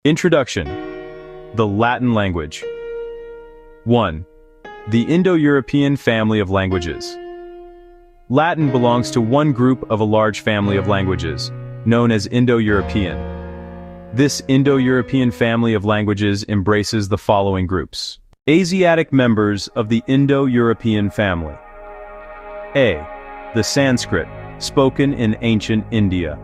Introduction. The Latin language. 1. The Indo-European family of languages. Latin belongs to one group of a large family of languages, known as Indo-European. This Indo-European family of languages embraces the following groups. Asiatic members of the Indo-European family. A. The Sanskrit, spoken in ancient India.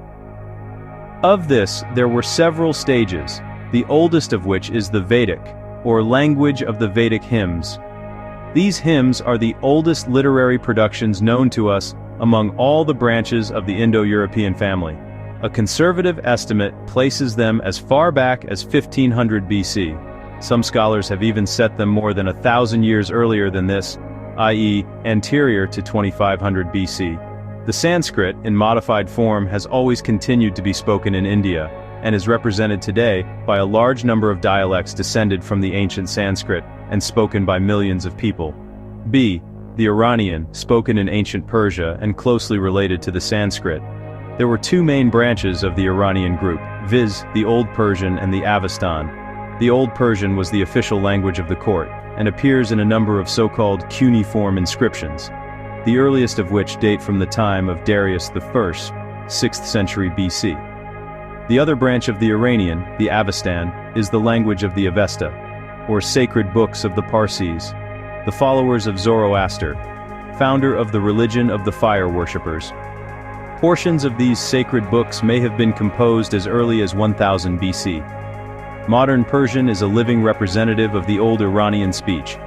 Of this, there were several stages, the oldest of which is the Vedic, or language of the Vedic hymns. These hymns are the oldest literary productions known to us among all the branches of the Indo-European family. A conservative estimate places them as far back as 1500 BC. Some scholars have even set them more than 1,000 years earlier than this, i.e., anterior to 2500 BC. The Sanskrit, in modified form, has always continued to be spoken in India, and is represented today by a large number of dialects descended from the ancient Sanskrit and spoken by millions of people. B. The Iranian, spoken in ancient Persia and closely related to the Sanskrit. There were two main branches of the Iranian group, viz. The Old Persian and the Avestan. The Old Persian was the official language of the court, and appears in a number of so-called cuneiform inscriptions, the earliest of which date from the time of Darius I, 6th century BC. The other branch of the Iranian, the Avestan, is the language of the Avesta, or sacred books of the Parsis, the followers of Zoroaster, founder of the religion of the fire worshippers. Portions of these sacred books may have been composed as early as 1000 BC. Modern Persian is a living representative of the old Iranian speech.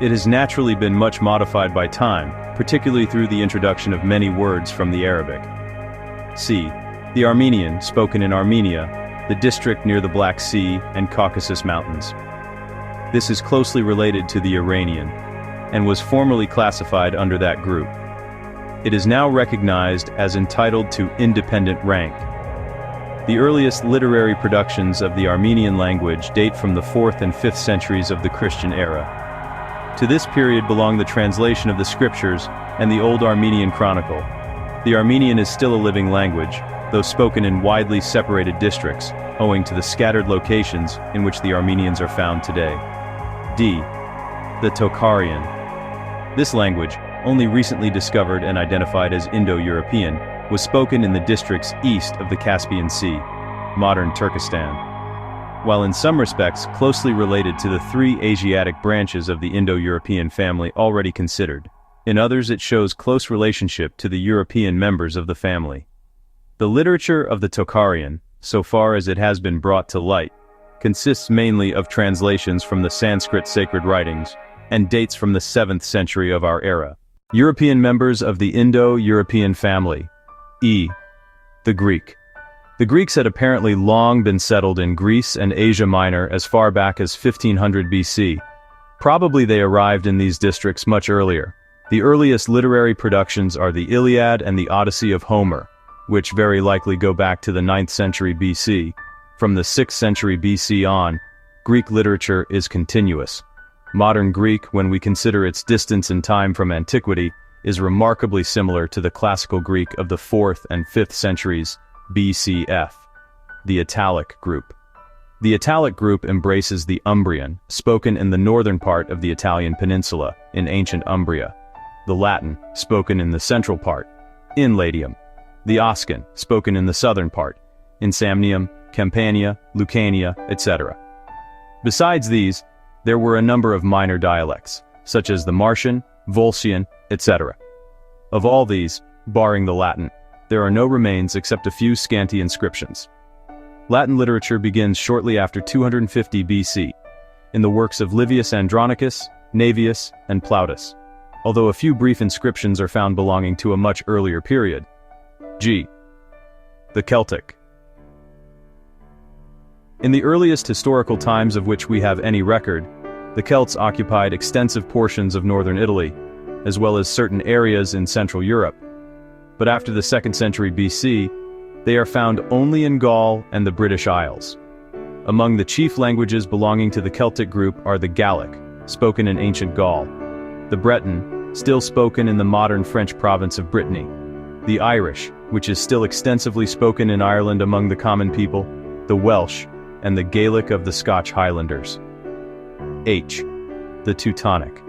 It has naturally been much modified by time, particularly through the introduction of many words from the Arabic. C. The Armenian, spoken in Armenia, the district near the Black Sea and Caucasus Mountains. This is closely related to the Iranian, and was formerly classified under that group. It is now recognized as entitled to independent rank. The earliest literary productions of the Armenian language date from the 4th and 5th centuries of the Christian era. To this period belong the translation of the scriptures and the Old Armenian Chronicle. The Armenian is still a living language, though spoken in widely separated districts, owing to the scattered locations in which the Armenians are found today. D. The Tocharian. This language, only recently discovered and identified as Indo-European, was spoken in the districts east of the Caspian Sea, modern Turkestan. While in some respects closely related to the three Asiatic branches of the Indo-European family already considered, in others it shows close relationship to the European members of the family. The literature of the Tocharian, so far as it has been brought to light, consists mainly of translations from the Sanskrit sacred writings, and dates from the 7th century of our era. European members of the Indo-European family. E. The Greek. The Greeks had apparently long been settled in Greece and Asia Minor as far back as 1500 BC. Probably they arrived in these districts much earlier. The earliest literary productions are the Iliad and the Odyssey of Homer, which very likely go back to the 9th century BC. From the 6th century BC on, Greek literature is continuous. Modern Greek, when we consider its distance in time from antiquity, is remarkably similar to the classical Greek of the 4th and 5th centuries BCF, the Italic group. The Italic group embraces the Umbrian, spoken in the northern part of the Italian peninsula, in ancient Umbria, the Latin, spoken in the central part, in Latium, the Oscan, spoken in the southern part, in Samnium, Campania, Lucania, etc. Besides these, there were a number of minor dialects, such as the Martian, Volscian, etc. Of all these, barring the Latin, there are no remains except a few scanty inscriptions. Latin literature begins shortly after 250 BC, in the works of Livius Andronicus, Navius, and Plautus, although a few brief inscriptions are found belonging to a much earlier period. G. The Celtic. In the earliest historical times of which we have any record, the Celts occupied extensive portions of northern Italy, as well as certain areas in Central Europe. But after the 2nd century BC, they are found only in Gaul and the British Isles. Among the chief languages belonging to the Celtic group are the Gallic, spoken in ancient Gaul, the Breton, still spoken in the modern French province of Brittany, the Irish, which is still extensively spoken in Ireland among the common people, the Welsh, and the Gaelic of the Scotch Highlanders. H. The Teutonic.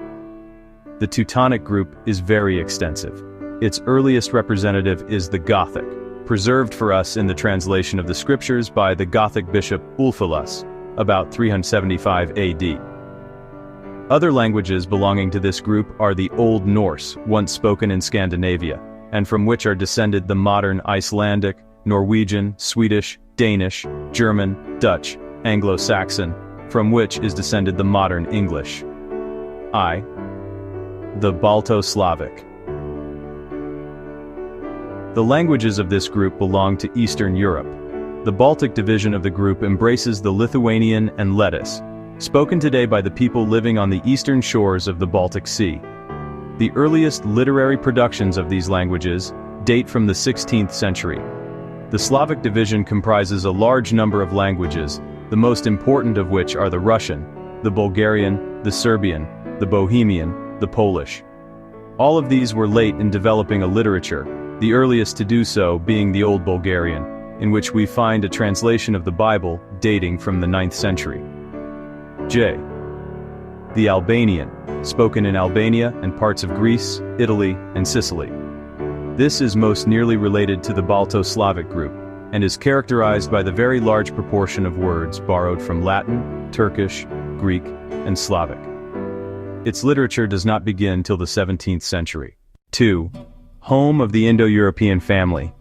The Teutonic group is very extensive. Its earliest representative is the Gothic, preserved for us in the translation of the scriptures by the Gothic bishop Ulfilas, about 375 AD. Other languages belonging to this group are the Old Norse, once spoken in Scandinavia, and from which are descended the modern Icelandic, Norwegian, Swedish, Danish, German, Dutch, Anglo-Saxon, from which is descended the modern English. I. The Balto-Slavic. The languages of this group belong to Eastern Europe. The Baltic division of the group embraces the Lithuanian and Lettis, spoken today by the people living on the eastern shores of the Baltic Sea. The earliest literary productions of these languages date from the 16th century. The Slavic division comprises a large number of languages, the most important of which are the Russian, the Bulgarian, the Serbian, the Bohemian, the Polish. All of these were late in developing a literature, the earliest to do so being the Old Bulgarian, in which we find a translation of the Bible dating from the 9th century. J. The Albanian, spoken in Albania and parts of Greece, Italy, and Sicily. This is most nearly related to the Balto-Slavic group, and is characterized by the very large proportion of words borrowed from Latin, Turkish, Greek, and Slavic. Its literature does not begin till the 17th century. 2. Home of the Indo-European family.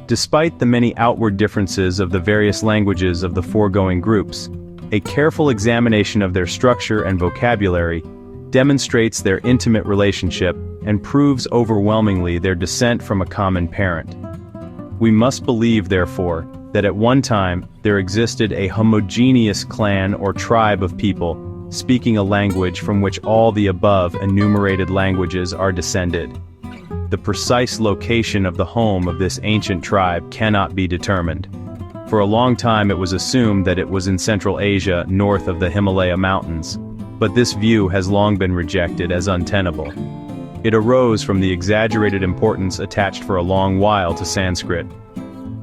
Despite the many outward differences of the various languages of the foregoing groups, a careful examination of their structure and vocabulary demonstrates their intimate relationship and proves overwhelmingly their descent from a common parent. We must believe, therefore, that at one time there existed a homogeneous clan or tribe of people speaking a language from which all the above enumerated languages are descended. The precise location of the home of this ancient tribe cannot be determined. For a long time it was assumed that it was in Central Asia north of the Himalaya mountains, but this view has long been rejected as untenable. It arose from the exaggerated importance attached for a long while to Sanskrit.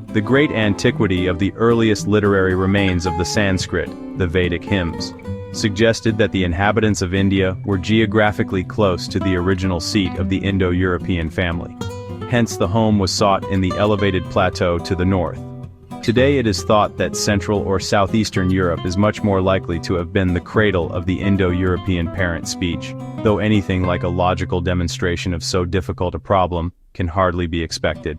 The great antiquity of the earliest literary remains of the Sanskrit, the Vedic hymns, suggested that the inhabitants of India were geographically close to the original seat of the Indo-European family. Hence the home was sought in the elevated plateau to the north. Today it is thought that Central or Southeastern Europe is much more likely to have been the cradle of the Indo-European parent speech, though anything like a logical demonstration of so difficult a problem can hardly be expected.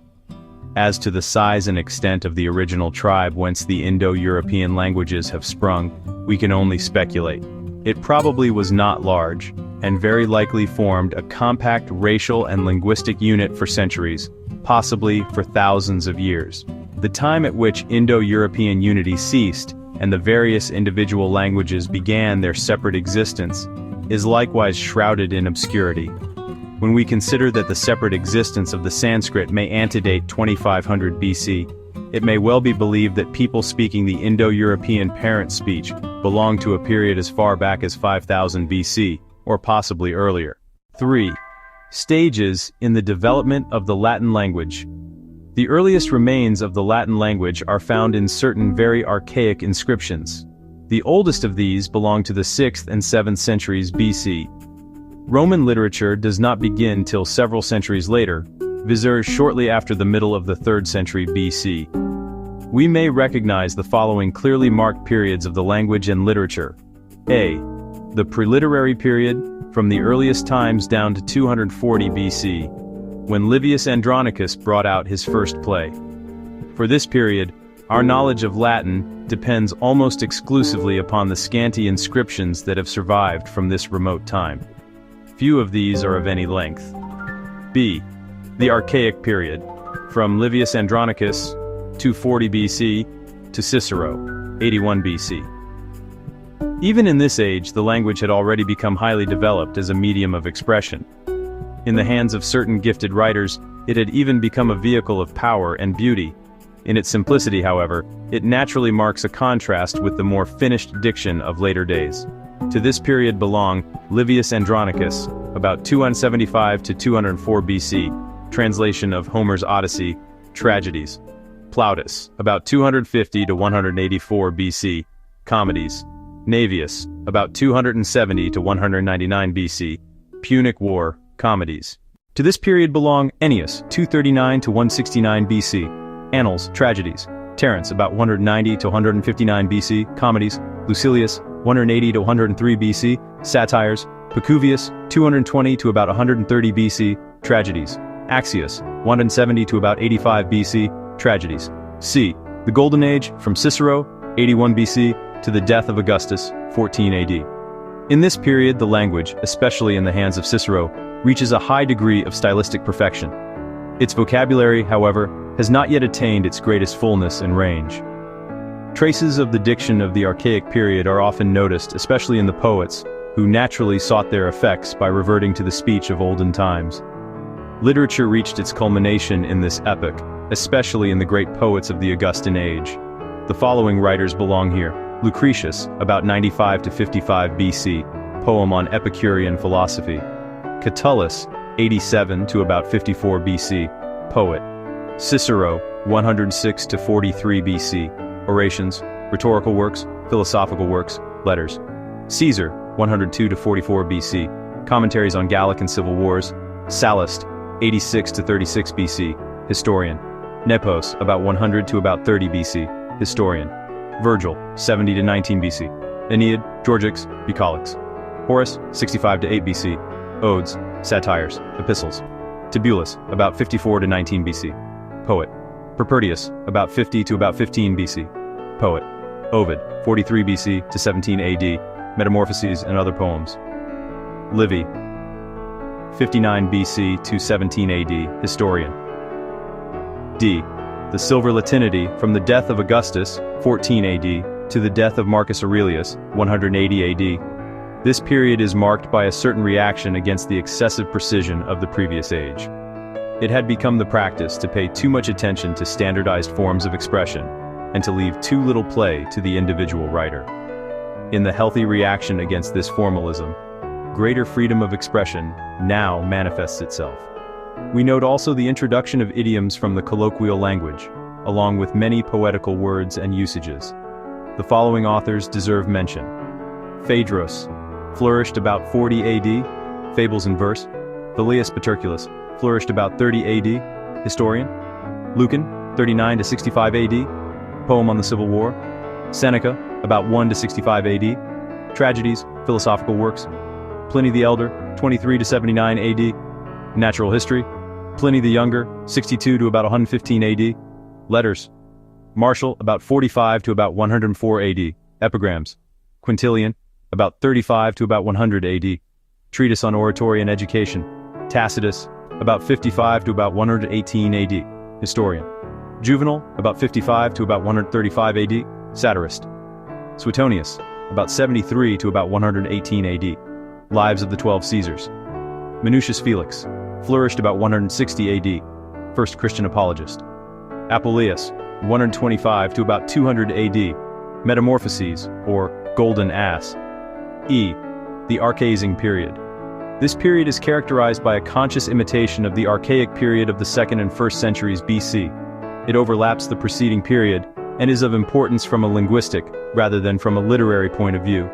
As to the size and extent of the original tribe whence the Indo-European languages have sprung, we can only speculate. It probably was not large, and very likely formed a compact racial and linguistic unit for centuries, possibly for thousands of years. The time at which Indo-European unity ceased, and the various individual languages began their separate existence, is likewise shrouded in obscurity. When we consider that the separate existence of the Sanskrit may antedate 2500 BC, it may well be believed that people speaking the Indo-European parent speech belonged to a period as far back as 5000 BC, or possibly earlier. 3. Stages in the development of the Latin language. The earliest remains of the Latin language are found in certain very archaic inscriptions. The oldest of these belong to the 6th and 7th centuries BC. Roman literature does not begin till several centuries later, viz. Shortly after the middle of the 3rd century BC. We may recognize the following clearly marked periods of the language and literature. A. The preliterary period, from the earliest times down to 240 BC, when Livius Andronicus brought out his first play. For this period, our knowledge of Latin depends almost exclusively upon the scanty inscriptions that have survived from this remote time. Few of these are of any length. B. The Archaic period, from Livius Andronicus, 240 BC, to Cicero, 81 BC. Even in this age, the language had already become highly developed as a medium of expression. In the hands of certain gifted writers, it had even become a vehicle of power and beauty. In its simplicity, however, it naturally marks a contrast with the more finished diction of later days. To this period belong Livius Andronicus, about 275 to 204 BC, translation of Homer's Odyssey, tragedies. Plautus, about 250 to 184 BC, Comedies. Navius, about 270 to 199 BC, Punic War, Comedies. To this period belong Ennius, 239 to 169 BC, Annals, Tragedies. Terence, about 190 to 159 BC, Comedies. Lucilius, 180 to 103 BC, Satires. Pacuvius, 220 to about 130 BC, Tragedies. Axius, 170 to about 85 BC, Tragedies. C. The Golden Age, from Cicero, 81 BC, to the death of Augustus, 14 AD. In this period, the language, especially in the hands of Cicero, reaches a high degree of stylistic perfection. Its vocabulary, however, has not yet attained its greatest fullness and range. Traces of the diction of the archaic period are often noticed, especially in the poets, who naturally sought their effects by reverting to the speech of olden times. Literature reached its culmination in this epoch, especially in the great poets of the Augustan age. The following writers belong here. Lucretius, about 95 to 55 BC, poem on Epicurean philosophy. Catullus, 87 to about 54 BC, poet. Cicero, 106 to 43 BC, orations, rhetorical works, philosophical works, letters. Caesar, 102 to 44 BC, commentaries on Gallic and civil wars. Sallust, 86 to 36 BC, historian. Nepos, about 100 to about 30 BC, historian. Virgil, 70 to 19 BC. Aeneid, Georgics, Bucolics. Horace, 65 to 8 BC, Odes, Satires, Epistles. Tibullus, about 54 to 19 BC, poet. Propertius, about 50 to about 15 BC, poet. Ovid, 43 BC to 17 AD, Metamorphoses and other poems. Livy, 59 BC to 17 AD, historian. D. The Silver Latinity, from the death of Augustus, 14 AD, to the death of Marcus Aurelius, 180 AD. This period is marked by a certain reaction against the excessive precision of the previous age. It had become the practice to pay too much attention to standardized forms of expression, and to leave too little play to the individual writer. In the healthy reaction against this formalism, greater freedom of expression now manifests itself. We note also the introduction of idioms from the colloquial language, along with many poetical words and usages. The following authors deserve mention. Phaedrus, flourished about 40 AD, Fables in Verse. Velius Paterculus, flourished about 30 AD, historian. Lucan, 39 to 65 AD, poem on the Civil War. Seneca, about 1 to 65 AD, tragedies, philosophical works. Pliny the Elder, 23 to 79 AD, natural history. Pliny the Younger, 62 to about 115 AD, letters. Martial, about 45 to about 104 AD, epigrams. Quintilian, about 35 to about 100 AD, treatise on oratory and education. Tacitus, about 55 to about 118 AD, historian. Juvenal, about 55 to about 135 AD, satirist. Suetonius, about 73 to about 118 AD, Lives of the 12 Caesars. Minucius Felix, flourished about 160 AD, first Christian apologist. Apuleius, 125 to about 200 AD, Metamorphoses, or Golden Ass. E. The Archaizing period. This period is characterized by a conscious imitation of the archaic period of the 2nd and 1st centuries BC. It overlaps the preceding period, and is of importance from a linguistic, rather than from a literary point of view.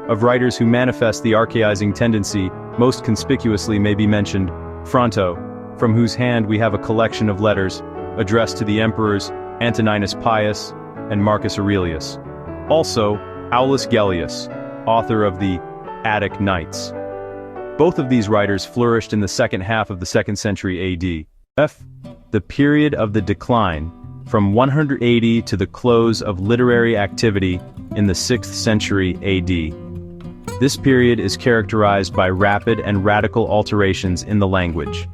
Of writers who manifest the archaizing tendency, most conspicuously may be mentioned Fronto, from whose hand we have a collection of letters addressed to the emperors Antoninus Pius and Marcus Aurelius. Also, Aulus Gellius, author of the Attic Nights. Both of these writers flourished in the second half of the 2nd century AD. F. The period of the decline, from 180 to the close of literary activity in the 6th century AD. This period is characterized by rapid and radical alterations in the language.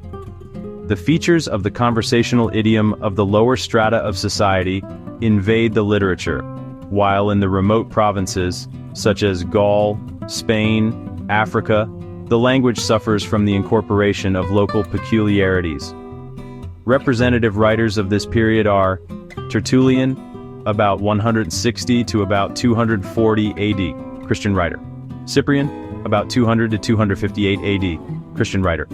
The features of the conversational idiom of the lower strata of society invade the literature, while in the remote provinces, such as Gaul, Spain, Africa, the language suffers from the incorporation of local peculiarities. Representative writers of this period are Tertullian, about 160 to about 240 AD, Christian writer. Cyprian, about 200 to 258 AD, Christian writer.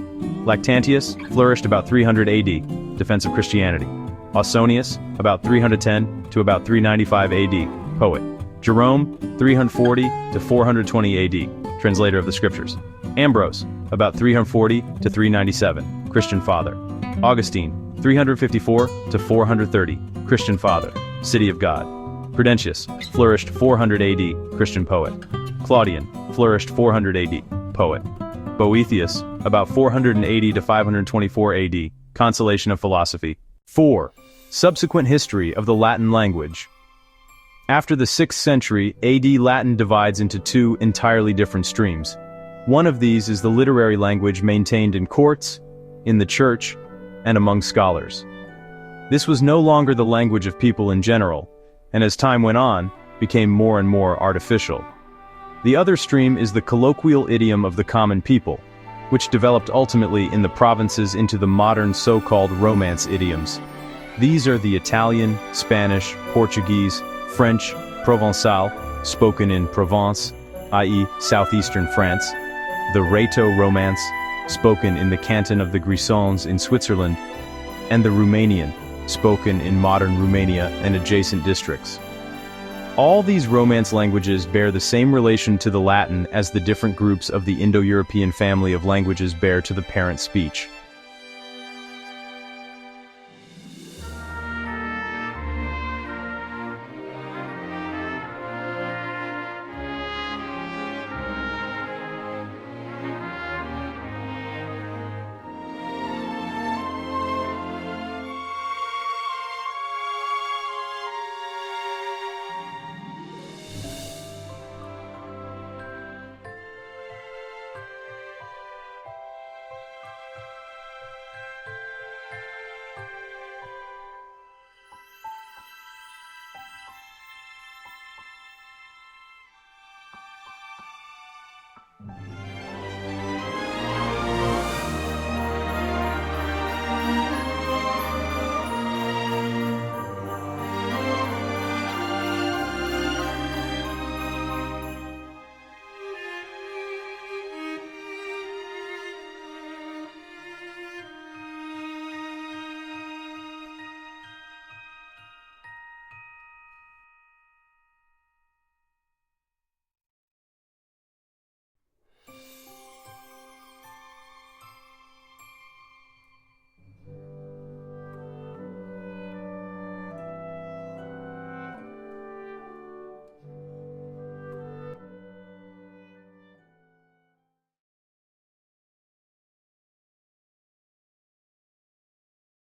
Lactantius, flourished about 300 AD, defense of Christianity. Ausonius, about 310 to about 395 AD, poet. Jerome, 340 to 420 AD, translator of the scriptures. Ambrose, about 340 to 397, Christian father. Augustine, 354 to 430, Christian father, City of God. Prudentius, flourished 400 AD, Christian poet. Claudian, flourished 400 AD, poet. Boethius, about 480 to 524 AD, consolation of philosophy. 4. Subsequent history of the Latin language. After the 6th century, AD Latin divides into two entirely different streams. One of these is the literary language maintained in courts, in the church, and among scholars. This was no longer the language of people in general, and as time went on, became more and more artificial. The other stream is the colloquial idiom of the common people, which developed ultimately in the provinces into the modern so-called Romance idioms. These are the Italian, Spanish, Portuguese, French, Provençal, spoken in Provence, i.e. southeastern France, the Rhaeto-Romance, spoken in the canton of the Grisons in Switzerland, and the Romanian, spoken in modern Romania and adjacent districts. All these Romance languages bear the same relation to the Latin as the different groups of the Indo-European family of languages bear to the parent speech.